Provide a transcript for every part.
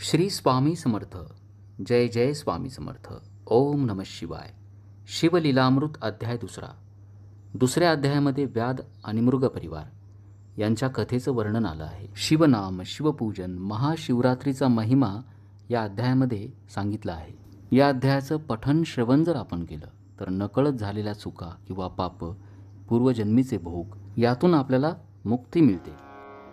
श्री स्वामी समर्थ. जय जय स्वामी समर्थ. ओम नमः शिवाय. शिवलीलामृत अध्याय दुसऱ्या अध्यायामध्ये व्याध आणि मृग परिवार यांच्या कथेचं वर्णन आलं आहे. शिवनाम, शिवपूजन, महाशिवरात्रीचा महिमा या अध्यायामध्ये सांगितला आहे. या अध्यायाचं पठण श्रवण जर आपण केलं तर नकळत झालेल्या चुका किंवा पाप, पूर्वजन्मीचे भोग यातून आपल्याला मुक्ती मिळते.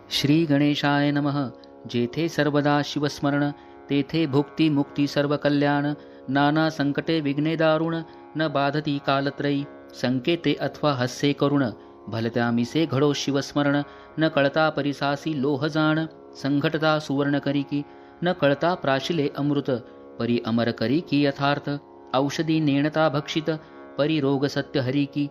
श्री गणेशाय नमः. जेथे सर्वदा शिवस्मरण, तेथे भुक्ती मुक्ती सर्व कल्याण. नाना संकटे विघ्ने दारुण, न बाधती कालत्रयी. संकेते अथवा हस्से करुण, भलत्या मिसे घडो शिवस्मरण. न कळता परिसासी लोह जाण, संघटता सुवर्ण करी की. न कळता प्राशिले अमृत, परी अमर करी की यथार्थ. औषधी नेणता भक्षित, परी रोग सत्य हरी की.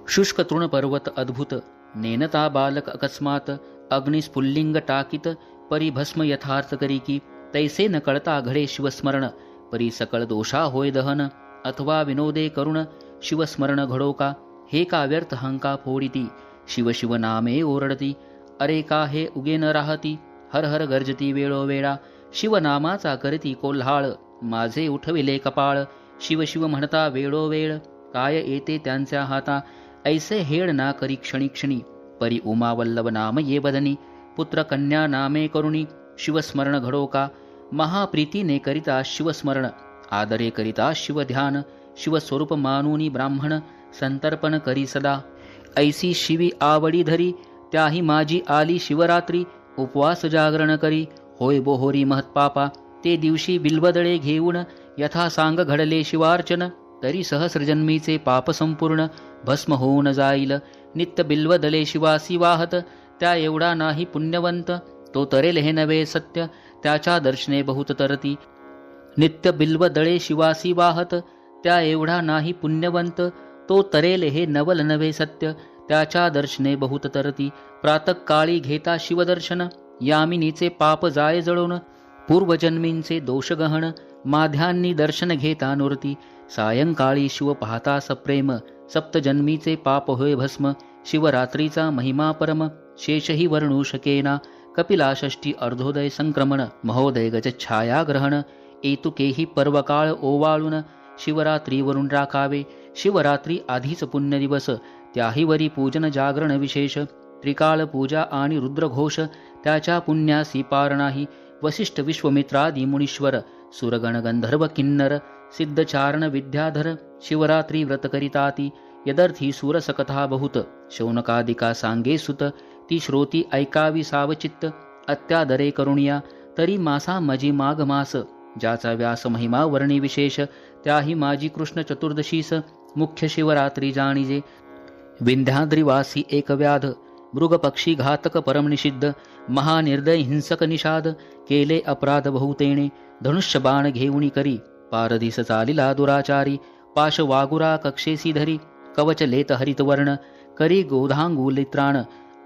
शुष्क तृण पर्वत अद्भुत, नेनता बालक अकस्मात. अग्निस्फुल्लिंग टाकित, परी भस्म यथार्थ करी की. तैसे न कळता घडे शिवस्मरण, परी सकळ दोषा होय दहन. अथवा विनोदे करुण, शिवस्मरण घडो का. हे का व्यर्थ हंका फोडिती, शिव शिव नामे ओरडती. अरे का हे उगे न राहती, हर हर गर्जती वेळोवेळा. शिवनामाचा करती कोल्हाळ, माझे उठविले कपाळ. शिव शिव म्हणता वेळोवेळ, काय येते त्यांच्या हाता. ऐसे हेड ना करी क्षणी क्षणी, परी उमा वल्लभ नाम ये बदनी. पुत्र कन्या नामे करुणी, शिवस्मरण घडो का. महाप्रीतीने करिता शिवस्मरण, आदरे करिता शिवध्यान. शिवस्वरूप मानुनी ब्राह्मण, संतर्पण करी सदा. ऐसी शिवी आवडी धरी, त्याही माझी आली शिवरात्री. उपवास जागरण करी, होय बोहोरी महत्पापा. ते दिवशी बिल्वदळे घेऊन, यथा सांग घडले शिवार्चन. तरी सहस्रजन्मीचे पाप संपूर्ण, भस्म होऊन जाईल. नित्य बिल्वदले शिवासी वाहत, त्या एवढा नाही पुण्यवंत. तो तरेल हे नवे सत्य, त्याच्या दर्शने बहुत तरती. नित्य बिल्वदळे शिवासी वाहत, त्या एवढा नाही पुण्यवंत. तो तरेल हे नवल नवे सत्य, त्याच्या दर्शने बहुत तरती. प्रातःकाळी घेता शिवदर्शन, यामिनीचे पाप जाय जळून. पूर्वजन्मींचे दोष गहन, माध्यांनी दर्शन घेता नुरती. सायंकाळी शिव पाहता सप्रेम, सप्तजन्मीचे पाप होय भस्म. शिवरात्रीचा महिमा परम, शेषही वर्णू शकेना. कपिला षष्ठी अर्धोदय संक्रमण, महोदय गजच्छाया ग्रहण. एतुकेही पर्वकाळ ओवाळून, शिवरात्रीवरून राखावे. शिवरात्री आधीच पुण्यदिवस, त्याहीवरी पूजन जागरण विशेष. त्रिकाळ पूजा आणि रुद्रघोष, त्याच्या पुण्यासी पार नाही. वसिष्ठ विश्वमित्रादी मुनीश्वर, सुरगण गंधर्व किन्नर. सिद्धचारण विद्याधर, शिवरात्री व्रत करिताती. यदर्थी सुरसकथा बहुत, शौनकादिका सांगे सुत. ती श्रोती ऐकावी सावचित्त, अत्यादरे करुणिया. तरी मासा मजी माघ मास, ज्याचा व्यास महिमा वर्णी विशेष. त्याही माझी कृष्ण चतुर्दशीस, मुख्य शिवरात्री जाणीजे. विंध्याद्रिवासी एक व्याध, मृग पक्षी घातक परम निषिद्ध. महानिर्दय हिंसक निषाद, केले अपराध बहुतेणे. धनुष्य बाण घेऊनी करी, पारदिस चालिला दुराचारी. पाश वागुरा कक्षेसी धरी, कवच लेत हरितवर्ण. करी गोधांगुली त्राण,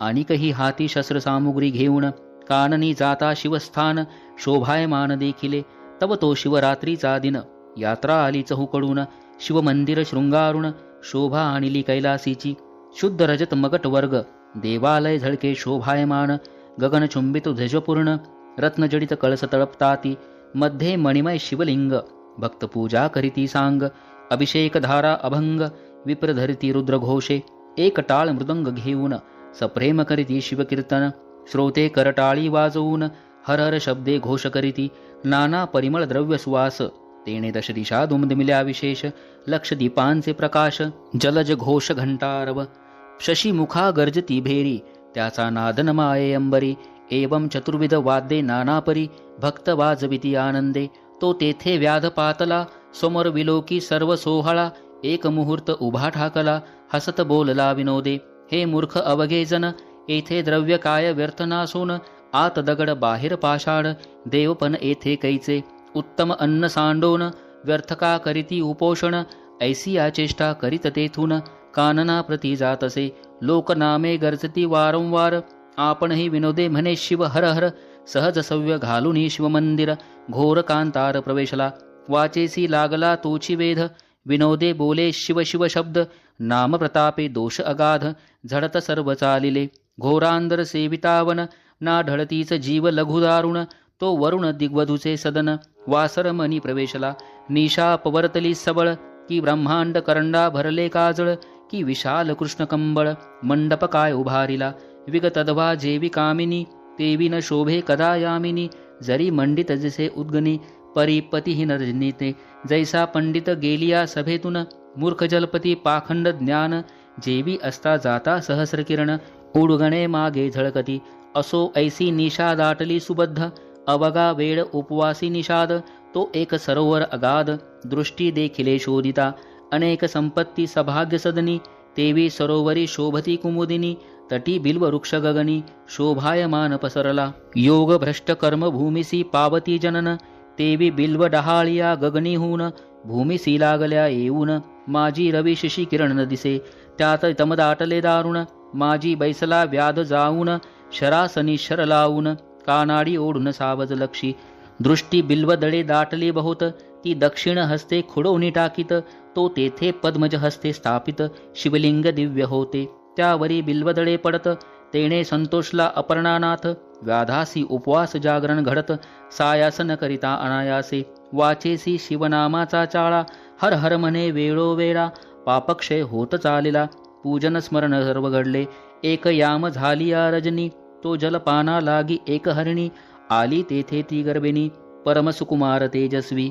आणिकही हाती शस्त्र सामुग्री घेऊन. काननी जाता शिवस्थान, शोभायमान देखिले. तव तो शिवरात्रीचा दिन, यात्रा आली चहूकडून. शिवमंदिर शृंगारुण, शोभा आणिली कैलासीची. शुद्ध रजत मगट वर्ग, देवालय झळके शोभायमान. गगनचुंबित ध्वजपूर्ण, रत्नजडित कळस तळपताती. मध्ये मणिमय शिवलिंग, भक्तपूजा करीती सांग. अभिषेक धारा अभंग, विप्र धरिती रुद्रघोषे. एक टाळ मृदंग घेऊन, सप्रेम करीती शिवकीर्तन. श्रोते करटाळी वाजवून, हर हर शब्दे घोष करीती. नाना परिमळ द्रव्य सुवास, तेणे दश दिशा दुमदुमिल्या विशेष. लक्ष दीपांचे प्रकाश, जलज घोष घंटारव. शशीमुखा गर्जती भेरी, त्याचा नादन माये अंबरी. एवं चतुर्विध वाद्ये नानापरी, भक्त वाजविती आनंदे. तो तेथे व्याध पातला, समोर विलोकी सर्व सोहळा. एक मुहूर्त उभा ठाकला, हसत बोलला विनोदे. हे मूर्ख अवघे जन, येथे द्रव्य काय व्यर्थ नासून. आत दगड बाहेर पाषाण, देवपण येथे कैचे. उत्तम अन्न सांडोन, व्यर्थ का करीती उपोषण. ऐसी या चेष्टा करीत तेथून, कानना प्रती जातसे. लोकनामे गरजती वारंवार, आपणही विनोदे म्हणे शिव हर हर. सहज सव्य घालुनी शिवमंदिर, घोर कांतार प्रवेशला. वाचेसी लागला तोची वेध, विनोदे बोले शिव शिव शब्द. नाम प्रतापे दोष अगाध, झडत सर्व चालिले. घोरांदर सेवितावन, ना ढळतीच जीव लघुदारुण. तो वरुण दिग्वधूचे सदन वासर मनी प्रवेशला निशा पवर्तली सबळ की ब्रह्मांड करंडा भरले काजळ की विशाल कृष्ण कंबळ मंडप काय उभारिला विगतद्वा जेवी कामिनी तेवी न शोभे कदा यामिनी जरी मंडित जसे उद्गनी परिपतीहीन रजनीते जैसा पंडित गेलिया सभेतून मूर्ख जलपती पाखंड ज्ञान जेवी असता जाता सहस्र किरण उडगणे मागे झळकती असो ऐसी निशा दाटली सुबद्ध अवगा वेळ उपवासी निषाद तो एक सरोवर अगाध दृष्टी देखिले शोधिता अनेक संपत्ती सभाग्य सदनी तेवी सरोवरी शोभती कुमुदिनी तटी बिल्व वृक्ष गगनी शोभायमान पसरला योग भ्रष्ट कर्म भूमिसी पावती जनन तेवी बिल्व डहाळिया गगनीहून भूमिसी लागल्या येऊन माझी रवी शिशी किरण न दिसे त्यात तमदाटले दारुण माझी बैसला व्याध जाऊन शरासनी शर लावून कानाडी ओढून सावज लक्षी दृष्टी बिल्वदळे दाटली बहुत ती दक्षिण हस्ते खुडवणी टाकीत तो तेथे पद्मज हस्ते स्थापित शिवलिंग दिव्य होते त्यावरी बिल्वदळे पडत तेणे संतोषला अपर्णानाथ व्याधासी उपवास जागरण घडत सायासन करिता अनायासे वाचेसी शिवनामाचा चाळा हर हर म्हणे वेळोवेळा पापक्षय होत चालिला पूजन स्मरण सर्व घडले एक याम झाली या रजनी तो जलपाना लागी एक हरिणी आली तेथे ती गर्भिणी परमसुकुमार तेजस्वी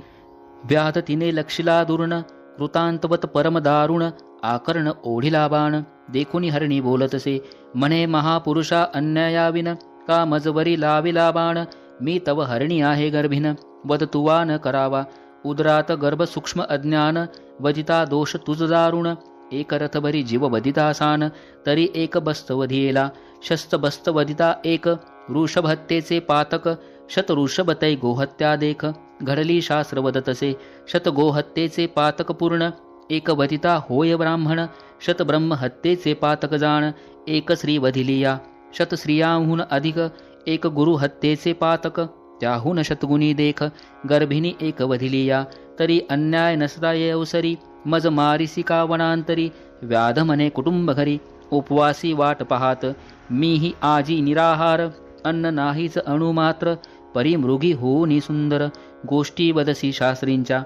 व्याध तिने लक्षिला दुर्ण कृतांतवत परम दारुण आकर्ण ओढिला बाण देखुनी हरिणी बोलतसे म्हणे महापुरुषा अन्यायाविन का मजवरी लाविला बाण मी तव हरिणी आहे गर्भिन वद तुवा न करावा उदरात गर्भ सूक्ष्म अज्ञान वदिता दोष तुझ दारुण एक रथभरी जीव वदिता सान तरी एक बस्त वधियेला शस्त बस्त वदिता एक वृषभ हत्येचे पातक शत वृषभतै गोहत्या देख घडली शास्त्र वदतसे शत गोहत्येचे पातक पूर्ण एक वदिता होय ब्राह्मण शत ब्रह्म हत्येचे पातक जाण एक स्त्री वधिलिया शत स्त्रियाहून अधिक एक गुरु हत्येचे पातक त्याहून शतगुणी देख गर्भिणी एक वधिलिया तरी अन्याय नसता ये अवसरी मज मारिसी का वनांतरी व्याध म्हणे कुटुंब घरी उपवासी वाट पाहात मीही आजी निराहार अन्न नाहीच अणुमात्र परिमृगी होऊनी सुंदर गोष्टी वदसी शास्त्रींच्या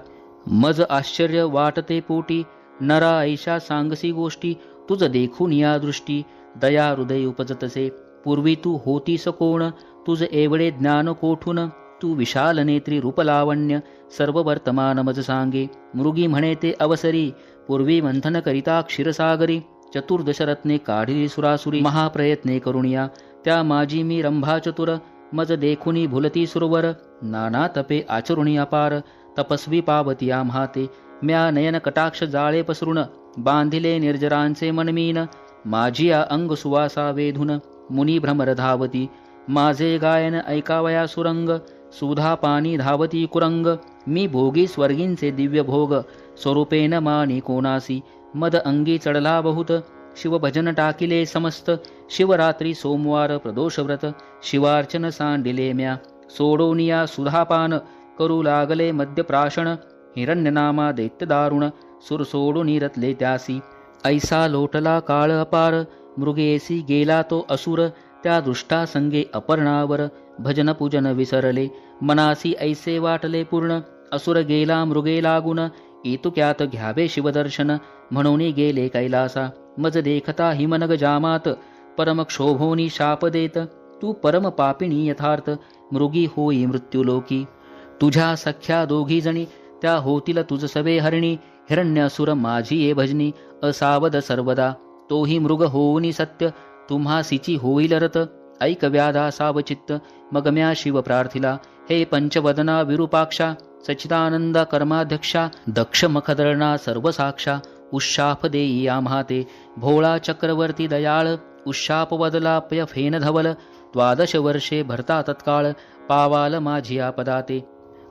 मज आश्चर्य वाटते पोटी नरा ऐशा सांगसी गोष्टी तुझ देखून या दृष्टी दया हृदय उपजतसे पूर्वी तू होतीस कोण तुझ एवढे ज्ञान कोठून तू विशाल नेत्री रूपलावण्य सर्व वर्तमान मज सांगे मृगी म्हणे ते अवसरी पूर्वी मंथन करिता क्षीरसागरी चतुर्दश रत्ने काढिली सुरासुरी महाप्रयत्ने करुणिया त्या माझी मी रंभा चतुर मज देखुनी भुलती सुरवर नाना तपे आचरुणी अपार तपस्वी पावती आम्हाते म्या नयन कटाक्ष जाळे पसरून बांधिले निर्जरांचे मनमीन माझिया अंग सुवासा वेधून मुनी भ्रमर धावती माझे गायन ऐकावया सुरंग सुधा पाणी धावती कुरंग मी भोगी स्वर्गींचे दिव्य भोग स्वरूपेन मानी कोणासी मद अंगी चढला बहुत शिवभजन टाकिले समस्त शिवरात्री सोमवार प्रदोषव्रत शिवार्चन सांडिले म्या सोडोनिया सुधापान करू लागले मध्यप्राशन हिरण्यनामा दैत्य दारुण सुर सोडून रतले त्यासी ऐसा लोटला काळ अपार मृगेसी गेला तो असुर त्या दृष्टा संगे अपर्णावर भजन पूजन विसरले मनासी ऐसे वाटले पूर्ण असुर गेला मृगे लागून एतुक्यात घ्यावे शिवदर्शन म्हणून गेले कैलासा मज देखता हिमनग जामात परम क्षोभोनी शाप देत तू परम पापिणी यथार्थ मृगी होई मृत्युलोकी तुझ्या सख्या दोघी जणी त्या होतील तुझ सवे हरिणी हिरण्यसुर माझी ये भजनी असावध सर्वदा तोही मृग होऊनी सत्य तुम्हा सिची होईल रत ऐक व्याधा सावचित्त मग म्या शिव प्रार्थिला हे पंचवदना विरूपाक्षा सच्चिदानंद कर्माध्यक्षा दक्ष मखदरणा सर्व साक्षा उशाप देई आम्हाते भोळा चक्रवर्ती दयाळ उशाप वदला पय फेन धवल 12 वर्षे भरता तत्काळ पावाल माझी आपदाते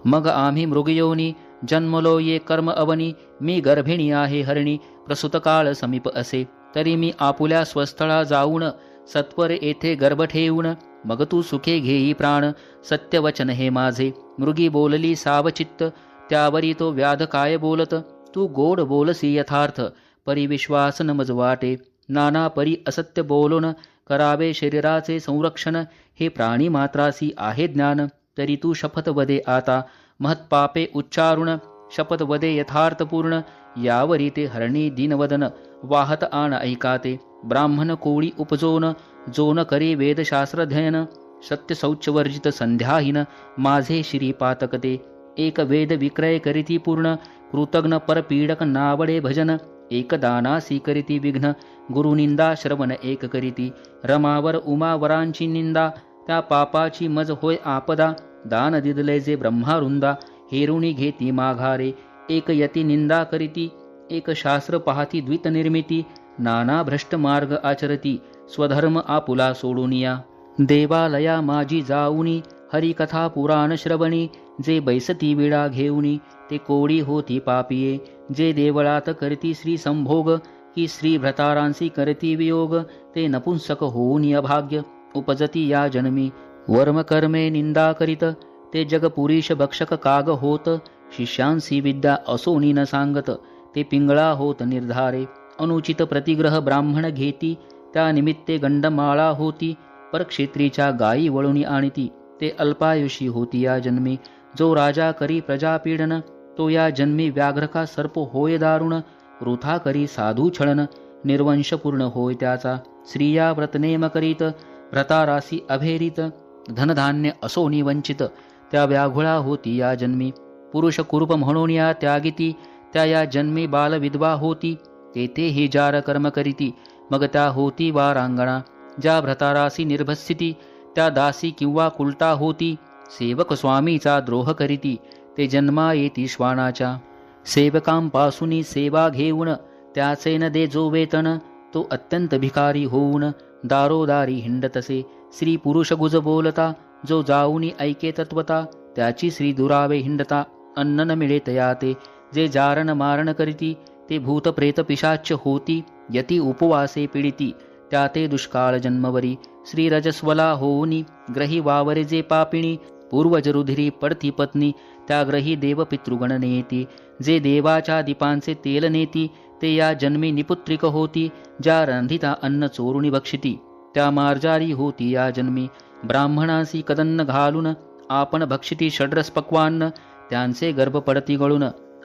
मग आम्ही मृगयोनी जन्मलो ये कर्म अवनी मी गर्भिणी आहे हरिणी प्रसूतकाळ समीप असे तरी मी आपुल्या स्वस्थळा जाऊन सत्वर येथे गर्भ ठेवून मग तू सुखे घेई प्राण सत्यवचन हे माझे मृगी बोलली सावचित्त त्यावरी तो व्याध काय बोलत तू गोड बोलसी यथार्थ परिविश्वास न मज वाटे नाना परी असत्य बोलून करावे शरीराचे संरक्षण हे प्राणी मात्रासी आहे ज्ञान तरी तू शपथ वदे आता. महत्पापे उच्चारुण शपथ वदे यथार्थपूर्ण. यावरी ते हरणी दीनवदन वाहत आण ऐकाते. ब्राह्मण कोळी उपजोन जोन करी वेदशास्त्रध्ययन. सत्य शौचवर्जित संध्याहीन माझे श्रीपातकते. एक वेद विक्रय करीती पूर्ण कृतघ्न परपीडक नावडे भजन. एक दानासी करीती विघ्न गुरुनिंदा श्रवण एक करीती. रमावर उमावरांची निंदा त्या पापाची मज होय आपदा. दान दिदले जे ब्रह्मारुंदा हेरुणी घेती माघारे. एक यती निंदा करीती एक शास्त्र पाहती द्वित निर्मिती. नाना भ्रष्ट मार्ग आचरती स्वधर्म आपुला सोडूनिया. देवालया माझी जाऊनी हरिकथा पुराण श्रवणी. जे बैसती विडा घेऊनी ते कोडी होती पापिये. जे देवळात करती श्री संभोग की श्री भ्रतारांसी करती वियोग. ते नपुंसक होऊनी अभाग्य उपजती या जन्मी. वर्म कर्मे निंदा करीत ते जगपुरीश भक्षक काग होत. शिष्यांसी विद्या असोनी न सांगत ते पिंगळा होत निर्धारे. अनुचित प्रतिग्रह ब्राह्मण घेती त्या निमित्ते गंडमाळा होती. परक्षेत्रीच्या गायी वळूनी आणती ते अल्पायुषी होती या जन्मी. जो राजा करी प्रजापीडन तो या जन्मी व्याघ्र का सर्प होय दारुण. वृथा करी साधू छळन निर्वंश पूर्ण होय त्याचा. स्त्रिया व्रतनेम करीत व्रतारासी अभेरीत. धनधान्य असोनी वंचित त्या व्याघुळा होती या जन्मी. पुरुष कुरूप म्हणून या त्यागिती त्या या जन्मी बालविधवा होती. तेथे ही जार कर्म करीती मग त्या होती वा रांगणा. ज्या भ्रतारासी निर्भस्सिती त्या दासी किंवा कुलटा होती. सेवक स्वामीचा द्रोह करीती ते जन्मा येती श्वानाच्या. सेवकांपासूनी सेवा घेऊन त्याचे न दे जो वेतन. तो अत्यंत भिकारी होऊन दारोदारी हिंडतसे. स्त्री पुरुष गुज बोलता जो जाऊनी ऐके तत्वता. त्याची श्री दुरावे हिंडता अन्न न मिळे तया ते. जे जारण मारण करीती ते भूत प्रेत पिशाच होती. यती उपवासे पीडिती त्या ते दुष्काळ जन्मवरी. श्री रजस्वला होऊनी ग्रही वावरे जे पापिणी. पूर्वज रुधिरी पडती पत्नी त्या ग्रही देव पितृगण नेती. जे देवाच्या दीपांचे तेल नेती ते या जन्मी निपुत्रिक होती. ज्या रंधिता अन्न चोरुणी बक्षिती त्या मार्जारी होती या जन्मी. ब्राह्मणांसी कदन्न घालून आपण भक्षिती षड्रस पक्वान्न. त्यांचे गर्भ पडती गळून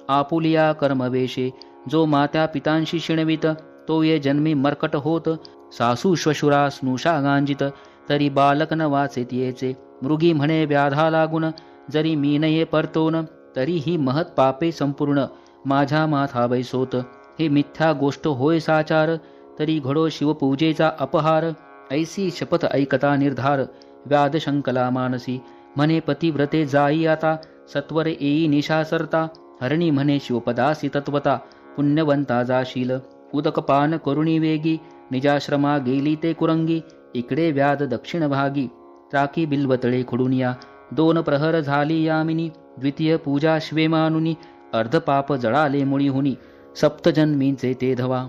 आपुलिया कर्मवेशे. जो मात्या पितांशी शिणवित तो ये जन्मी मर्कट होत. सासू श्वशुरा स्नुषा गांजित तरी बालक न वाचेत येचे. मृगी म्हणे व्याधा लागून जरी मी नये परतोन. तरी ही महत पापे संपूर्ण माझ्या माथा बैसोत. हे मिथ्या गोष्ट होय साचार तरी घडो शिवपूजेचा अपहार. ऐसी शपथ ऐकता निर्धार व्याध शंकला मानसी. म्हणे पतिव्रते जाई आता सत्वर येई निशा सरता. हरणी म्हणे शिवपदासी तत्वता पुण्यवंता जाशील. उदकपान करुणी वेगी निजाश्रमा गेली ते कुरंगी. इकडे व्याध दक्षिण भागी त्राकी बिल्वतळे खुडुनिया. 2 प्रहर झाली यामिनी द्वितीय पूजा श्वेमानुनी. अर्धपाप जळाले मुळी हुनी सप्तजन्मींचे ते धवा.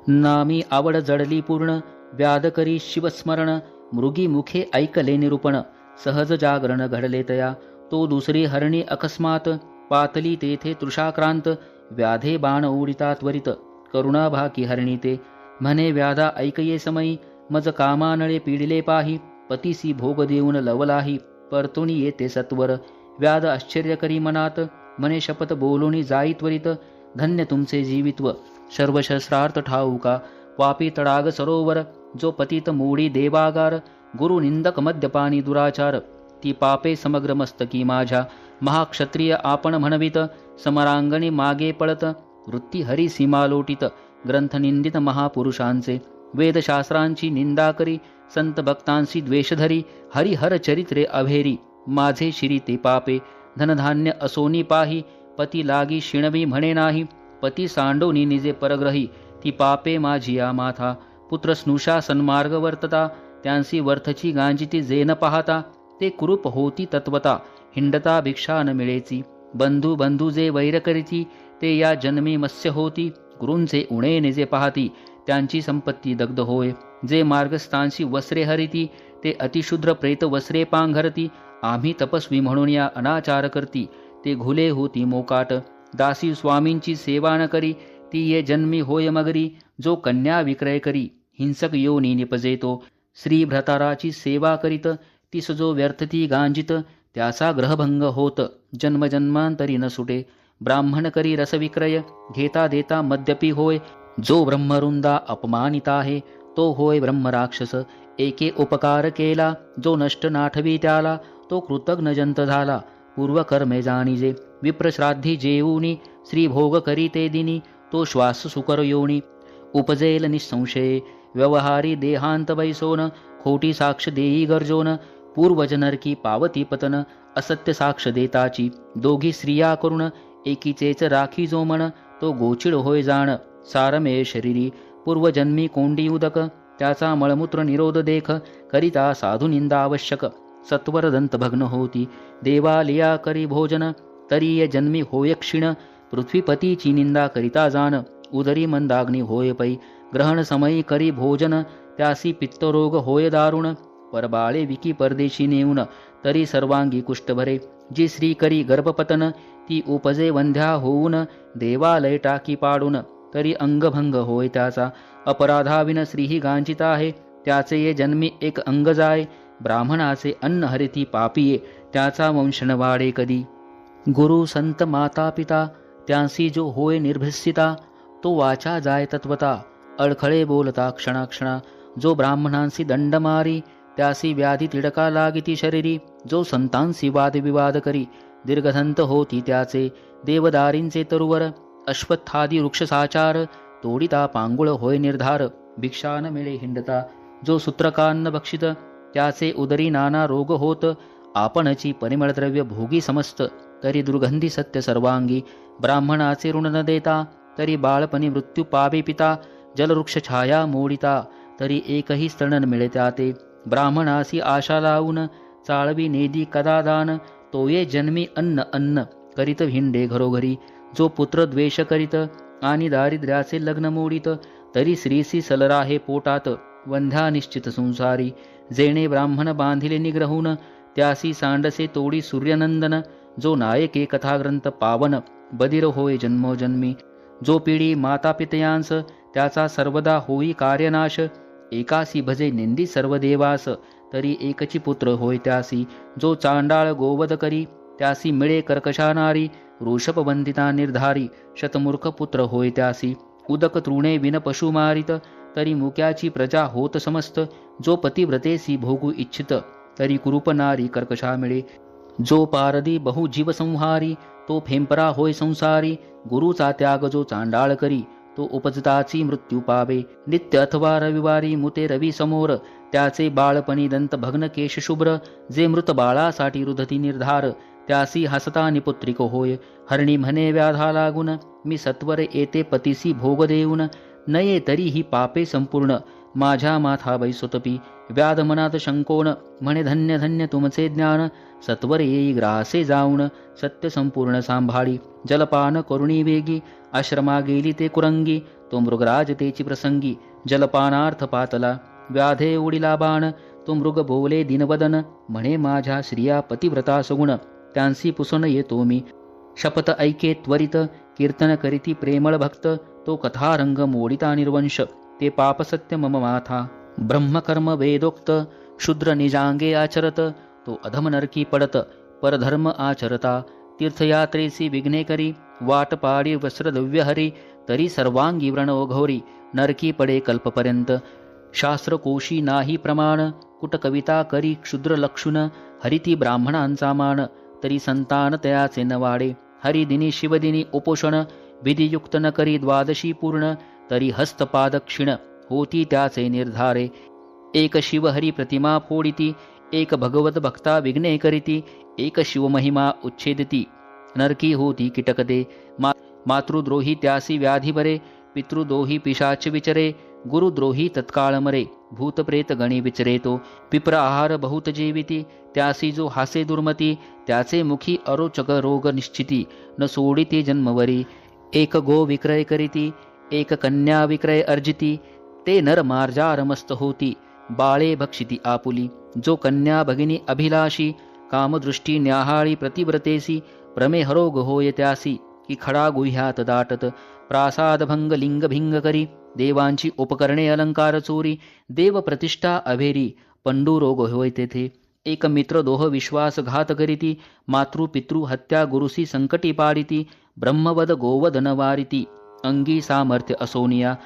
नामी आवड जडली पूर्ण व्याध करी शिवस्मरण. मृगी मुखे ऐकले निरूपण सहज जागरण घडले तया. तो दुसरी हरणी अकस्मात पातली तेथे तृषाक्रांत. व्याधे बाण उडिता त्वरित करुणाभाकी हरणी ते. म्हणे व्याधा ऐकये समयी मज कामानळे पीडिले पाही. पतीसी भोग देऊन लवलाही परतुनी येते सत्वर. व्याध आश्चर्य करी मनात म्हणे शपथ बोलुनी जाई त्वरित. धन्य तुमचे जीवित्व सर्वशस्त्रार्थ ठाऊका. पापी तडाग सरोवर जो पतित मोडी देवागार. गुरु निंदक मद्यपानी दुराचार ती पापे समग्र मस्तकी माझ्या. महाक्षत्रिय आपण म्हणवित समरांगणी मागे पळत. वृत्ती हरी सीमा लोटित ग्रंथ निंदित महापुरुषांचे. वेदशास्त्रांची निंदा करी संत भक्तांशी द्वेष धरी. हरिहर चरित्रे अभेरी माझे शिरी ते पापे. धनधान्य असोनी पाही पती लागी शिणवी म्हणे नाही. पती सांडोनी निजे परग्रही ती पापे माझी या माथा. पुत्र स्नुषा सन्मार्ग वर्तता त्यांसी वर्थची गांजिती जे न पाहता. ते कुरूप होती तत्वता हिंडता भिक्षा न मिळेची. बंधू बंधू जे वैर करीती ते या जन्मी मत्स्य होती. गुरूंचे उणे निजे पाहती त्यांची संपत्ती दग्ध होय. जे मार्गस्थांशी वस्त्रे हरिती ते अतिशुद्र प्रेत वस्त्रे पांघरती. आम्ही तपस्वी म्हणून या अनाचार करती ते घुले होती मोकाट. दासी स्वामींची सेवा न करी ती ये जन्मी होय मगरी. जो कन्या विक्रय करी हिंसक योनी निपजेतो. श्री भ्रताराची सेवा करीत तीस जो व्यर्थ ती गांजित त्याचा ग्रहभंग होत जन्मजन्मांतरी न सुटे. ब्राह्मण करी रसविक्रय घेता देता मद्यपी होय. जो ब्रह्मरुंदा अपमानिता आहे तो होय ब्रह्मराक्षस. एके उपकार केला जो नष्ट नाठवी त्याला तो कृतज्ञ जंत झाला. पूर्वकर्मे जाणीजे विप्रश्राद्धी जेऊनी श्रीभोग करी ते दिनी तो श्वास सुकर योनी. उपजेल निसंशये व्यवहारी देहांत बैसोन खोटी साक्ष देई गरजोन. पूर्वजनरकी पावती पतन असत्य साक्ष देताची. दोघी स्त्रिया करुण एकीचेच राखी जो मन तो गोचिड होय जाण. सारमे शरीरी पूर्वजन्मी कोंडी उदक त्याचा मळमूत्र निरोध देख करिता साधू निंदा आवश्यक. सत्वर दंत भग्न होती देवालिया करी भोजन तरी ये जन्मी होय क्षीण. पृथ्वीपतीची निंदा करिता जाण उदरी मंदाग्नी होय पै. ग्रहण समयी करी भोजन त्यासी पित्तरोग होय दारुण. परबाळे विकी परदेशी नेऊन तरी सर्वांगी कुष्ठ भरे. जी स्त्री करी गर्भपतन ती उपजे वंध्या होऊन देवालय टाकी पाडून तरी अंगभंग होय त्याचा. अपराधाविन स्त्रीही गांचिता आहे त्याचे ये जन्मी एक अंग जाय. ब्राह्मणाचे अन्न हरिती पापिये त्याचा वंशन वाढे कधी. गुरु संत माता पिता त्यांसी जो होय निर्भिसिता तो वाचा जाय तत्वता. अडखळे बोलता क्षणाक्षणा जो ब्राह्मणांसी दंड मारी त्यासी व्याधी तिडका लागिती शरीरी. जो संतांसी वादविवाद करी दीर्घदंत होती त्याचे. देवदारींचे तरुवर अश्वत्थादी वृक्षसाचार तोडिता पांगुळ होय निर्धार. भिक्षा न मिळे हिंडता जो सूत्रकान्न भक्षित त्याचे उदरी नाना रोग होत. आपणची परिमळद्रव्य भोगी समस्त तरी दुर्गंधी सत्य सर्वांगी. ब्राह्मणाचे ऋण न देता तरी बाळपणी मृत्यू पावे पिता. जलवृक्ष छाया मोडिता तरी एकही स्तरण मिळे त्याते. ब्राह्मणासी आशा लावून चाळवी नेदी कदा दान तो ये जन्मी अन्न अन्न करीत हिंडे घरोघरी. जो पुत्र द्वेष करीत आणि दारिद्र्याचे लग्न मोडित तरी श्रीसी सलराहे पोटात. वंध्या निश्चित संसारी जेणे ब्राह्मण बांधिले निग्रहून त्यासी सांडसे तोडी सूर्यनंदन. जो नायके कथाग्रंथ पावन बधिर होय जन्मोजन्मी. जो पिढी मातापितयांस त्याचा सर्वदा होई कार्यनाश. एकासी भजे निंदी सर्व देवास तरी एकची पुत्र होय त्यासी. जो चांडाळ गोवध करी त्यासी मिळे कर्कशा नारी. वृषभवंदिता निर्धारी शतमूर्ख पुत्र होय त्यासी. उदक तृणे विन पशु मारित तरी मुक्याची प्रजा होत समस्त. जो पतिव्रतेसी भोगू इच्छित तरी कुरूप नारी कर्कशा मिळे. जो पारदी बहु जीव संहारी तो फेंपरा होय संसारी. गुरुचा त्याग जो चांडाळ करी तो उपजताची मृत्यू पावे. नित्य अथवा रविवारी मुते रवी समोर त्याचे बाळपणी दंत भग्न केश शुभ्र. जे मृत बाळासाठी रुदती निर्धार त्यासी हसता निपुत्रिक होय. हरणी म्हणे व्याधा लागून मी सत्वर येते पतीसी भोग देऊन. नये तरी ही पापे संपूर्ण माझ्या माथा बैसोतपी. व्याध मनात शंकोन म्हणे धन्य धन्य तुमचे ज्ञान. सत्वर येई ग्रासे जाऊन सत्य संपूर्ण सांभाळी. जलपान करुणी वेगी आश्रमा गेली ते कुरंगी. तो मृगराज तेची प्रसंगी जलपानार्थ पातला. व्याधे उडिला बाण तो मृग बोले दिनवदन. म्हणे माझ्या श्रिया पतिव्रता सगुण त्यांसी पुसून येतो मी. शपथ ऐके त्वरित कीर्तन करीती प्रेमळ भक्त. तो कथारंग मोडिता निर्वंश ते पाप सत्य मम माथा. ब्रह्मकर्म वेदोक्त शूद्र निजांगे आचरत तो अधम नरकी पडत. परधर्म आचरता तीर्थयात्रेसी विघ्ने करी. वाट पाडी वस्त्रद्रव्य हरी तरी सर्वांगी व्रण ओघोरी. नरकी पडे कल्पपर्यंत शास्त्रकोशी नाही प्रमाण. कुट कविता करी क्षुद्र लक्षुण हरिती ब्राह्मणांचा मान. तरी संतान तयाचे न वाडे हरिदिनी शिवदिनी उपोषण. विधियुक्त न करी द्वादशी पूर्ण तरी हस्तपाद क्षीण होती त्याचे निर्धारे. एक शिवहरी प्रतिमा फोडिती एक भगवत भक्ता विघ्ने करीती. एक शिवमहिमा उच्छेदिती नरकी होती कीटकदे. मातृद्रोही त्यासी व्याधी बरे. पितृद्रोही पिशाच विचरे. गुरुद्रोही तत्काळ मरे. भूतप्रेत गणी विचरे तो. पिप्र आहार बहुत जेविती त्यासी जो हासे दुर्मती. त्याचे मुखी अरोचक रोग निश्चिती न सोडिती जन्मवरी. एक गो विक्रय करीती एक कन्या विक्रय अर्जिती. ते नर मार्जार मस्त होती बाळे भक्षिती आपुली. जो कन्या भगिनी अभिलाषी कामदृष्टी न्याहाळी प्रतिव्रतेसी. प्रमेहरोग होय त्यासी की खडा गुह्यात दाटत. प्रासादभंग लिंग भिंग करी देवांची उपकरणे अलंकार चोरी. देव प्रतिष्ठा अभेरी पंडू रोग होय तेथे. एक मित्र दोह विश्वासघात करीती, मातृ पितृ हत्या गुरुसी संकटी पाडिती, ब्रह्मवद गोवद न वारिती, अंगी सामर्थ्य असोनिया,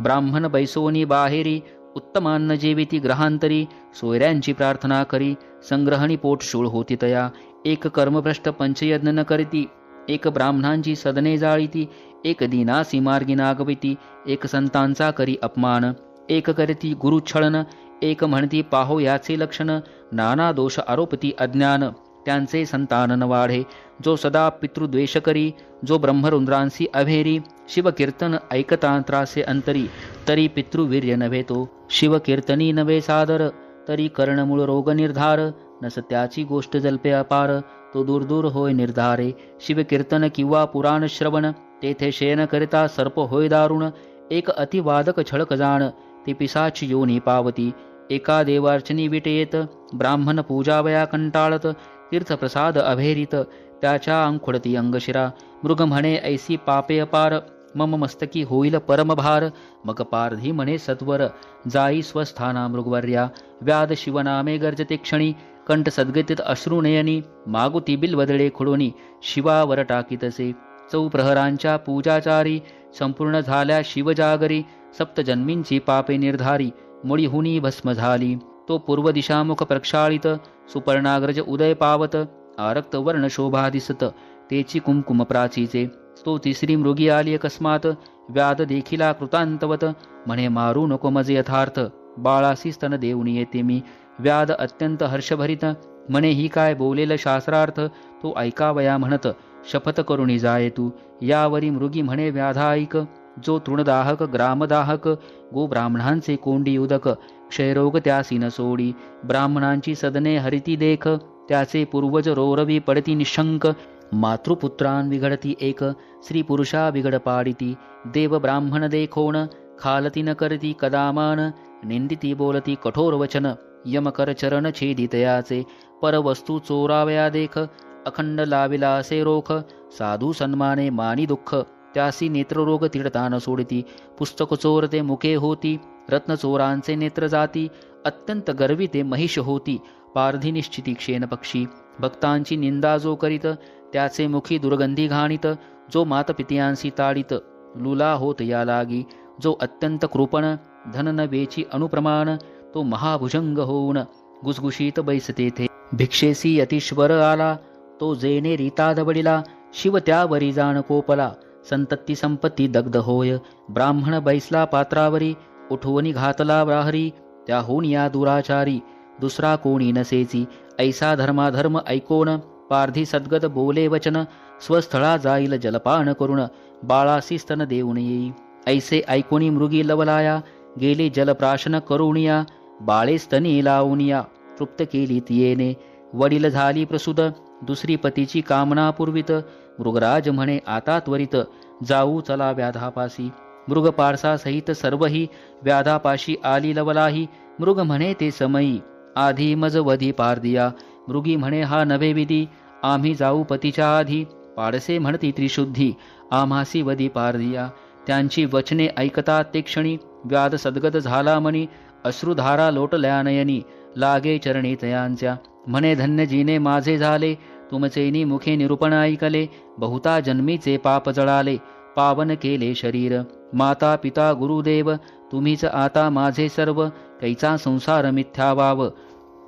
ब्राह्मण बैसोनी बाहेरी, उत्तमान्न जेविती ग्रहांतरी, सोयऱ्यांची प्रार्थना करी, संग्रहणी पोट शूळ होती तया, एक कर्मभ्रष्ट पंचयज्ञ न करीती, एक ब्राह्मणांची सदने जाळीती, एक दीनासी मार्गी नागविती, एक संतांचा करी अपमान, एक करीती गुरुच्छळन, एक म्हणती पाहो याचे लक्षण, नाना दोष आरोपती अज्ञान, त्यांचे संतान न वाढे, जो सदा पितृद्वेष करी, जो ब्रह्मरुद्रांसी अभेरी, शिवकीर्तन ऐकता त्रासे अंतरी, तरी पितृवीर्य नव्हे तो, शिवकीर्तनी नव्हे सादर, तरी कर्णमूळ रोग निर्धार, नस त्याची गोष्ट जल्पे अपार, तो दूर दूर होय निर्धारे, शिवकीर्तन किंवा पुराण श्रवण, तेथे शयन करिता सर्प होय दारुण, एक अतिवादक छळक जाण, ते पिसाच योनी पावती, एका देवार्चनी विटेत, ब्राह्मण पूजावया कंटाळत, तीर्थप्रसाद अभेरित, त्याच्या अंखुडती अंगशिरा, मृग म्हणे ऐसी पापे अपार, मम मस्तकी होईल परमभार, मग पारधी म्हणे सत्वर, जाई स्वस्थाना मृगवर्या, व्याध शिवनामे गर्जते क्षणी, कंठ सद्गतीत अश्रुनयनी, मागुती बिलवदळे खुडोनी, शिवावर टाकीतसे, चौप्रहरांच्या पूजाचारी, संपूर्ण झाल्या शिवजागरी, सप्तजन्मींची पापे निर्धारी, मुळीहुनी भस्म झाली, तो पूर्व दिशामुख प्रक्षाळित, सुपर्णाग्रज उदय पावत, आरक्त वर्ण शोभा दिसत, तेची कुंकुम प्राचीचे, तो तिसरी मृगी आली अकस्मात, व्याध देखिला कृतांतवत, म्हणे मारू नको मजे यथार्थ, बाळासी स्तन देऊनी येते मी, व्याध अत्यंत हर्षभरित, म्हणे ही काय बोलेल शास्त्रार्थ, तो ऐकावया म्हणत, शपथ करुणी जाये तू, यावरी मृगी म्हणे व्याधाईक, जो तृणदाहक ग्रामदाहक, गो ब्राह्मणांचे कोंडी उदक, क्षयरोग त्यासी न सोडी, ब्राह्मणांची सदने हरिती देख, त्याचे पूर्वज रोरवी पडती निशंक, मातृपुत्रान विघडती एक, स्त्री पुरुषा बिघड पाडिती, देव ब्राह्मण देखोण, खालती न करती कदामान, निंदिती बोलती कठोर वचन, यमकर चरण छेदितयाचे, परवस्तू चोरावया देख, अखंड लाविला असे रोख, साधू सन्माने मानी दुःख, त्यासी नेत्ररोग तिडतान सोडती, पुस्तक चोरते मुखे होती, रत्न चोरांचे नेत्र जाती, अत्यंत गर्विते महिष होती, पारधी निश्चिती क्षेन पक्षी, भक्तांची निंदा जो करीत, त्याचे मुखी दुर्गंधी घाणीत, जो मातपित्यांसी ताडित, लुला होत या लागी, जो अत्यंत कृपण, धन न वेची अनुप्रमाण, तो महाभुजंग होऊन गुसगुशीत बैसते थे, भिक्षेसी यतीश्वर आला, तो जेने रीता दबडिला, शिव त्यावरी जाण कोपला, संतती संपत्ती दग्ध होय, ब्राह्मण बैसला पात्रावरी, उठवणी घातला ब्राहरी, त्याहून या दुराचारी, दुसरा कोणी नसेची, ऐसा धर्माधर्म ऐकोन, पारधी सद्गत बोले वचन, स्वस्थळा जाईल जलपान करुण, बाळासी स्तन देऊन येई, ऐसे ऐकोनी मृगी लवलाया, गेले जलप्राशन करुणिया, बाळे स्तनी लावूनिया, तृप्त केली तियेने, वडील झाली प्रसूद, दुसरी पतीची कामना पूर्वित, मृगराज म्हणे आता त्वरित, जाऊ चला व्याधापासी, मृग पारसा सहित सर्वही, व्याधापाशी आली लवलाही, मृग म्हणे ते समयी, आधी मज वधी पार दिया, मृगी म्हणे हा नवे विधी, आम्ही जाऊ पतीच्या आधी, पाडसे म्हणती त्रिशुद्धी, आम्हासी वधी पार दिया, त्यांची वचने ऐकता ते क्षणी, व्याध सद्गत झाला मनी, अश्रुधारा लोटल्या नयनी, लागे चरणी तयांच्या, म्हणे धन्य जीने माझे झाले, तुमचेनी मुखे निरूपण ऐकले, बहुता जन्मीचे पाप जळाले, पावन केले शरीर, माता पिता गुरुदेव, तुम्हीच आता माझे सर्व, कैचा संसार मिथ्या वाव,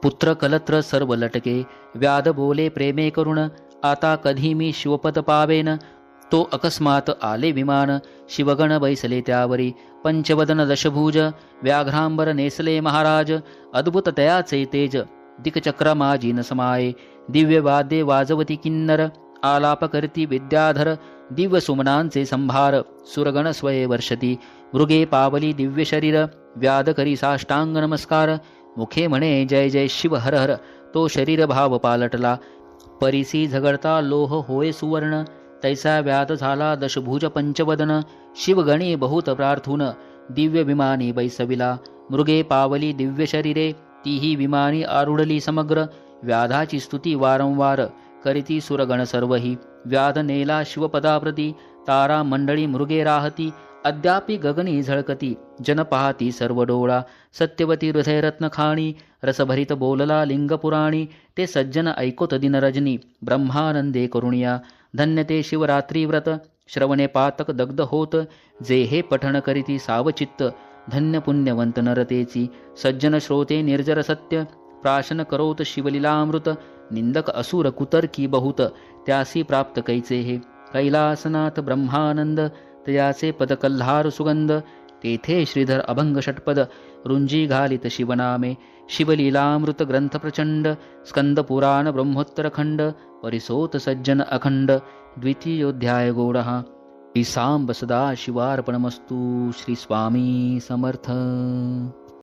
पुत्र कलत्र सर्व लटके, व्याध बोले प्रेमे करुण, आता कधी मी शिवपद पावेन, तो अकस्मात आले विमान, शिवगण बैसले त्यावरी, पंचवदन दशभुज, व्याघ्रांबर नेसले महाराज, अद्भुत तयाचे तेज, दिक्चक्रमा जिन समाये, दिव्य वाद्ये वाजवती किन्नर, आलाप करती विद्याधर, दिव्य सुमनांचे संभार, सुरगण स्वये वर्षती, मृगे पावली दिव्य शरीर, व्याध करी साष्टांग नमस्कार, मुखे म्हणे जय जय शिव हर हर, तो शरीर भाव पालटला, परिसी झगडता लोह होय सुवर्ण, तैसा व्याध झाला दशभुज पंचवदन, शिवगणी बहुत प्रार्थून, दिव्य विमानी बैसविला, मृगे पावली दिव्य शरीरे, तीही विमानी आरुढली समग्र, व्याधाची स्तुती वारंवार, करीती सुरगण सर्वही, व्याध नेला शिवपदाप्रती, तारा मंडळी मृगे राहती, अद्यापि गगनी झळकती, जन पाहती सर्व डोळा. सत्यवती हृदयरत्न खाणी, रसभरित बोलला लिंगपुराणी. ते सज्जन ऐकोत दिन रजनी, ब्रह्मानंदे करुणिया. धन्य ते शिवरात्री व्रत, श्रवणे पातक दग्ध होत. जे हे पठण करीती सावचित्त, धन्य पुण्यवंत नरतेची. सज्जन श्रोते निर्जर सत्य, प्राशन करोत शिवलीलामृत. निंदक असुर कुतर्की बहुत, त्यासी प्राप्त कैचे हे. कैलासनाथ ब्रह्मानंद, तयाचे पद कल्हार सुगंध. तेथे श्रीधर अभंग षटपद, रुंजी घालित शिवनामे. शिवलीलामृत ग्रंथ प्रचंड, स्कंद पुराण ब्रह्मोत्तर खंड. परिसोत सज्जन अखंड, द्वितीयोध्याय गौडः. श्री सांब सदा शिवार्पणमस्तु. श्री स्वामी समर्थ.